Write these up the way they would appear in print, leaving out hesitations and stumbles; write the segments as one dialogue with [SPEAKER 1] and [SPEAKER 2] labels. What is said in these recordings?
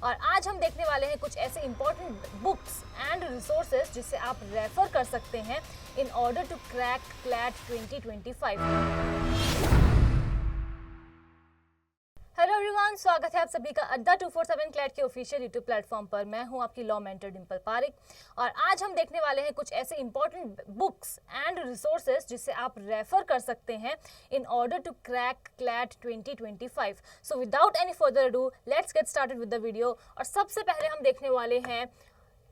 [SPEAKER 1] और आज हम देखने वाले हैं कुछ ऐसे इंपॉर्टेंट बुक्स एंड रिसोर्सेज जिसे आप रेफर कर सकते हैं in order to crack CLAT 2025। Hello everyone, स्वागत है आप सभी का अड्डा 247 क्लैट के ऑफिशियल यूट्यूब प्लेटफॉर्म पर। मैं हूं आपकी लॉ मेंटर डिंपल पारिक और आज हम देखने वाले हैं कुछ ऐसे इंपॉर्टेंट बुक्स एंड रिसोर्सेज जिसे आप रेफर कर सकते हैं in order to crack CLAT 2025। So without any further ado let's get started with the video. और सबसे पहले हम देखने वाले हैं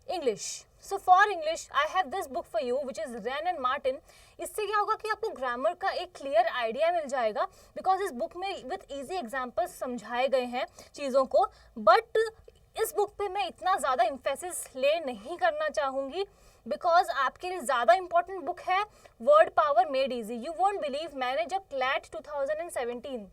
[SPEAKER 1] English. So for English I have this book for you which is Wren and Martin. इससे क्या होगा कि आपको ग्रामर का एक क्लियर आइडिया मिल जाएगा बिकॉज इस बुक में विद इजी एग्जांपल्स समझाए गए हैं चीज़ों को। बट इस बुक पे मैं इतना ज़्यादा इम्फेसिस ले नहीं करना चाहूँगी बिकॉज आपके लिए ज़्यादा इंपॉर्टेंट बुक है word power made easy. You won't believe, मैंने जब क्लैट 2017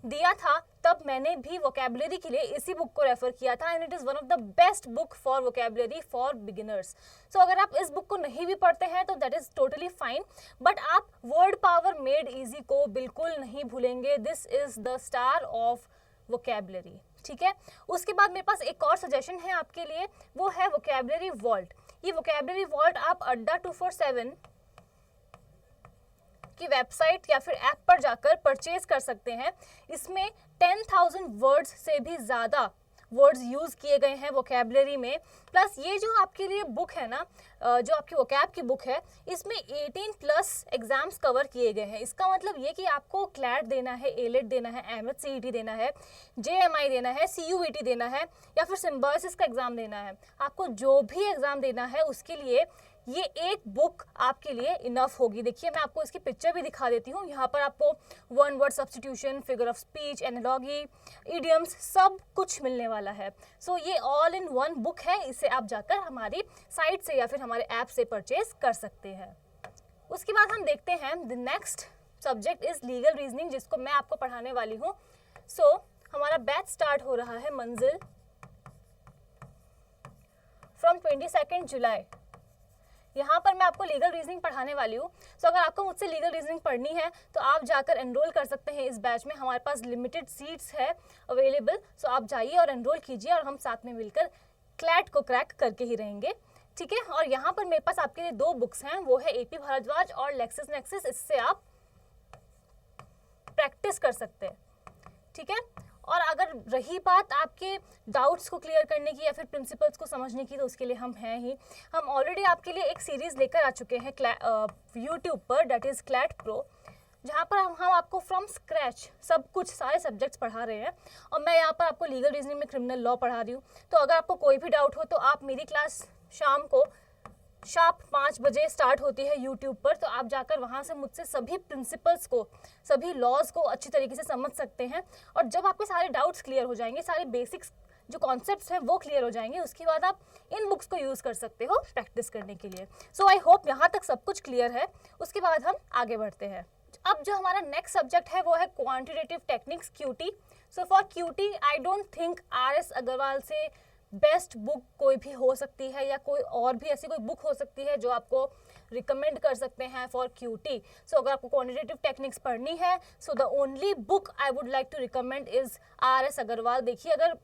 [SPEAKER 1] दिया था तब मैंने भी वोकैबुलरी के लिए इसी बुक को रेफर किया था and it is one of the best book for vocabulary for beginners. So अगर आप इस बुक को नहीं भी पढ़ते हैं तो that is totally fine, but आप वर्ड पावर मेड इजी को बिल्कुल नहीं भूलेंगे। This is the star of vocabulary, ठीक है। उसके बाद मेरे पास एक और सजेशन है आपके लिए, वो है वोकैबुलरी वॉल्ट। ये वोकैबुलरी वॉल्ट आप अड्डा 247 की वेबसाइट या फिर ऐप पर जाकर परचेज कर सकते हैं। इसमें 10,000 वर्ड्स से भी ज़्यादा वर्ड्स यूज़ किए गए हैं वोकैबुलरी में। प्लस ये जो आपके लिए बुक है ना, जो आपकी वोकैब की बुक है, इसमें 18+ एग्जाम्स कवर किए गए हैं। इसका मतलब ये कि आपको क्लैट देना है, एलेट देना है, एमएच-सीईटी देना है, जेएमआई देना है, सीयूईटी देना है या फिर सिम्बायोसिस का एग्ज़ाम देना है। आपको जो भी एग्ज़ाम देना है उसके लिए ये एक बुक आपके लिए इनफ होगी। देखिए मैं आपको इसकी पिक्चर भी दिखा देती हूँ। यहाँ पर आपको one word substitution, figure of speech, analogy, idioms सब कुछ मिलने वाला है। सो ये ऑल इन वन बुक है। इसे आप जाकर हमारी साइट से या फिर हमारे ऐप से परचेज कर सकते हैं। उसके बाद हम देखते हैं the next subject is legal reasoning, जिसको मैं आपको पढ़ाने वाली हूँ। सो हमारा बैच स्टार्ट हो रहा है मंजिल फ्रॉम 22 जुलाई। यहाँ पर मैं आपको लीगल रीजनिंग पढ़ाने वाली हूँ। सो अगर आपको मुझसे लीगल रीजनिंग पढ़नी है तो आप जाकर एनरोल कर सकते हैं इस बैच में। हमारे पास लिमिटेड सीट्स है अवेलेबल। सो आप जाइए और एनरोल कीजिए और हम साथ में मिलकर क्लैट को क्रैक करके ही रहेंगे, ठीक है। और यहाँ पर मेरे पास आपके लिए 2 बुक्स हैं, वो है एपी भारद्वाज और लेक्सिस नेक्सिस। इससे आप प्रैक्टिस कर सकते हैं, ठीक है। और अगर रही बात आपके डाउट्स को क्लियर करने की या फिर प्रिंसिपल्स को समझने की, तो उसके लिए हम हैं ही। हम ऑलरेडी आपके लिए एक सीरीज़ लेकर आ चुके हैं यूट्यूब पर, डेट इज़ क्लैट प्रो, जहाँ पर हम आपको फ्रॉम स्क्रैच सब कुछ सारे सब्जेक्ट्स पढ़ा रहे हैं। और मैं यहाँ पर आपको लीगल रीजनिंग में क्रिमिनल लॉ पढ़ा रही हूँ। तो अगर आपको कोई भी डाउट हो तो आप मेरी क्लास शाम को शार्प 5 बजे स्टार्ट होती है यूट्यूब पर, तो आप जाकर वहाँ से मुझसे सभी प्रिंसिपल्स को, सभी लॉज को अच्छी तरीके से समझ सकते हैं। और जब आपके सारे डाउट्स क्लियर हो जाएंगे, सारे बेसिक्स जो कॉन्सेप्ट्स हैं वो क्लियर हो जाएंगे, उसके बाद आप इन बुक्स को यूज़ कर सकते हो प्रैक्टिस करने के लिए। सो आई होप यहाँ तक सब कुछ क्लियर है। उसके बाद हम आगे बढ़ते हैं। अब जो हमारा नेक्स्ट सब्जेक्ट है वो है quantitative techniques, QT. So for QT I don't think RS Agarwal से बेस्ट बुक कोई भी हो सकती है या कोई और भी ऐसी कोई बुक हो सकती है जो आपको रिकमेंड कर सकते हैं फॉर क्यूटी। सो अगर आपको क्वांटिटेटिव टेक्निक्स पढ़नी है, so the only book I would like to recommend is RS Agarwal. देखिए अगर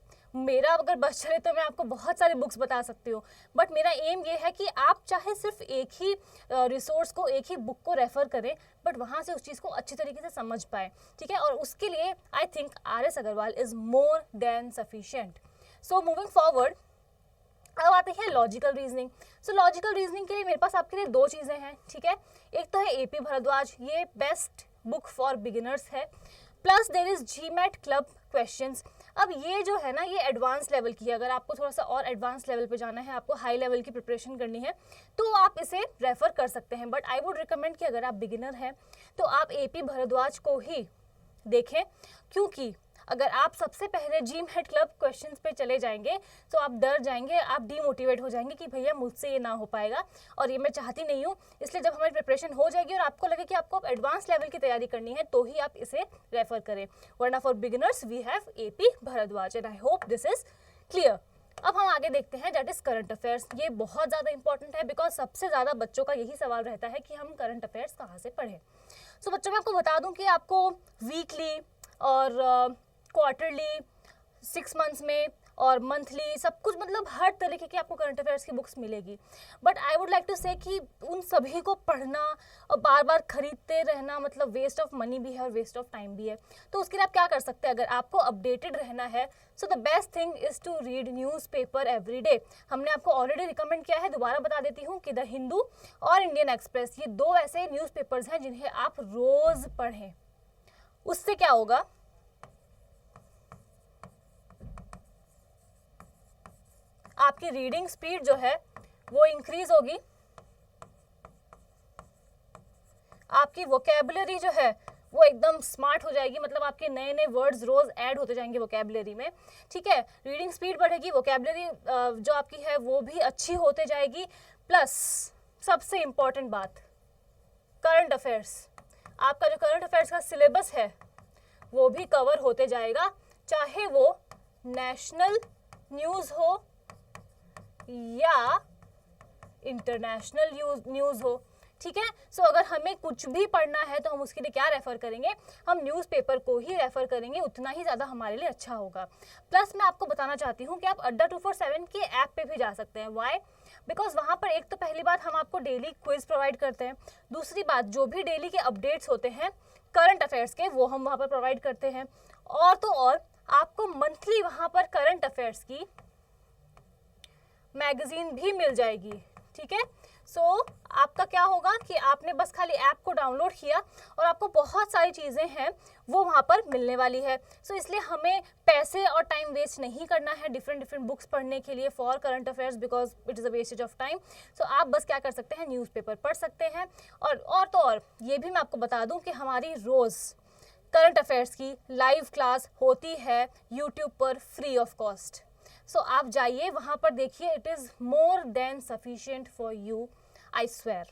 [SPEAKER 1] बस चले तो मैं आपको बहुत सारी बुक्स बता सकती हूँ, बट मेरा एम ये है कि आप चाहे सिर्फ एक ही रिसोर्स को, एक ही बुक को रेफर करें, बट वहाँ से उस चीज़ को अच्छी तरीके से समझ पाए, ठीक है। और उसके लिए I think RS Agarwal is more than sufficient. So moving forward, अब आते हैं logical reasoning. So logical reasoning के लिए मेरे पास आपके लिए 2 चीज़ें हैं, ठीक है। एक तो है एपी भारद्वाज, ये बेस्ट बुक फॉर बिगिनर्स है। Plus there is GMAT club questions. अब ये जो है ना, ये एडवांस लेवल की है। अगर आपको थोड़ा सा और एडवांस लेवल पे जाना है, आपको हाई लेवल की प्रिपरेशन करनी है, तो आप इसे रेफर कर सकते हैं। बट आई वुड रिकमेंड कि अगर आप बिगिनर हैं तो आप एपी भारद्वाज को ही देखें, क्योंकि अगर आप सबसे पहले GMAT क्लब क्वेश्चंस पे चले जाएंगे तो आप डर जाएंगे, आप डीमोटिवेट हो जाएंगे कि भैया मुझसे ये ना हो पाएगा, और ये मैं चाहती नहीं हूँ। इसलिए जब हमारी प्रिपरेशन हो जाएगी और आपको लगे कि आपको एडवांस लेवल की तैयारी करनी है, तो ही आप इसे रेफर करें। वरना for beginners we have AP Bhardwaj and I hope this is clear. अब हम आगे देखते हैं, दैट इज करंट अफेयर्स। ये बहुत ज़्यादा इंपॉर्टेंट है बिकॉज सबसे ज़्यादा बच्चों का यही सवाल रहता है कि हम करंट अफेयर्स कहाँ से पढ़ें। सो बच्चों मैं आपको बता दूं कि आपको वीकली और क्वार्टरली 6 मंथ्स में और मंथली सब कुछ, मतलब हर तरीके की आपको करंट अफेयर्स की बुक्स मिलेगी। But I would like to say कि उन सभी को पढ़ना और बार बार खरीदते रहना मतलब वेस्ट ऑफ मनी भी है और वेस्ट ऑफ टाइम भी है। तो उसके लिए आप क्या कर सकते हैं, अगर आपको अपडेटेड रहना है, so the best thing is to read newspaper every day. हमने आपको ऑलरेडी रिकमेंड किया है, दोबारा बता देती हूँ कि द हिंदू और इंडियन एक्सप्रेस, ये दो ऐसे न्यूज़पेपर्स हैं जिन्हें आप रोज पढ़ें। उससे क्या होगा, आपकी रीडिंग स्पीड जो है वो इंक्रीज होगी, आपकी वोकेबुलरी जो है वो एकदम स्मार्ट हो जाएगी, मतलब आपके नए नए वर्ड्स रोज ऐड होते जाएंगे वोकेबुलरी में, ठीक है। रीडिंग स्पीड बढ़ेगी, वोकेबुलरी जो आपकी है वो भी अच्छी होते जाएगी। प्लस सबसे इम्पॉर्टेंट बात, करंट अफेयर्स, आपका जो करंट अफेयर्स का सिलेबस है वो भी कवर होते जाएगा, चाहे वो नेशनल न्यूज़ हो या इंटरनेशनल न्यूज़ हो, ठीक है। सो अगर हमें कुछ भी पढ़ना है तो हम उसके लिए क्या रेफर करेंगे, हम न्यूज़पेपर को ही रेफर करेंगे, उतना ही ज़्यादा हमारे लिए अच्छा होगा। प्लस मैं आपको बताना चाहती हूँ कि आप अड्डा 247 के ऐप पे भी जा सकते हैं। वाई? बिकॉज वहाँ पर एक तो पहली बात हम आपको डेली क्विज प्रोवाइड करते हैं, दूसरी बात जो भी डेली के अपडेट्स होते हैं करंट अफेयर्स के वो हम वहाँ पर प्रोवाइड करते हैं, और तो और आपको मंथली वहाँ पर करंट अफेयर्स की मैगजीन भी मिल जाएगी, ठीक है। सो आपका क्या होगा कि आपने बस खाली ऐप को डाउनलोड किया और आपको बहुत सारी चीज़ें हैं वो वहाँ पर मिलने वाली है। सो इसलिए हमें पैसे और टाइम वेस्ट नहीं करना है डिफरेंट बुक्स पढ़ने के लिए for current affairs, because it is a wastage of time. So आप बस क्या कर सकते हैं, न्यूज़पेपर पढ़ सकते हैं। और तो और ये भी मैं आपको बता दूँ कि हमारी रोज़ करंट अफेयर्स की लाइव क्लास होती है यूट्यूब पर फ्री ऑफ कॉस्ट। सो आप जाइए वहाँ पर देखिए, it is more than sufficient for you, I swear.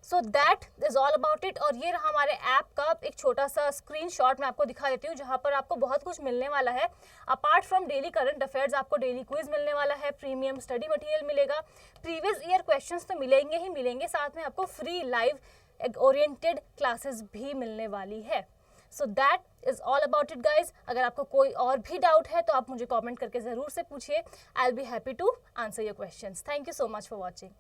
[SPEAKER 1] So that is all about it. और ये रहा हमारे ऐप का एक छोटा सा स्क्रीनशॉट, मैं आपको दिखा देती हूँ, जहाँ पर आपको बहुत कुछ मिलने वाला है। Apart from daily current affairs आपको डेली क्विज मिलने वाला है, प्रीमियम स्टडी मटेरियल मिलेगा, प्रीवियस ईयर क्वेश्चंस तो मिलेंगे ही मिलेंगे, साथ में आपको फ्री लाइव ओरिएंटेड क्लासेस भी मिलने वाली है। So that is all about it guys. अगर आपको कोई और भी डाउट है तो आप मुझे कमेंट करके ज़रूर से पूछिए, I will be happy to answer your questions. Thank you so much for watching.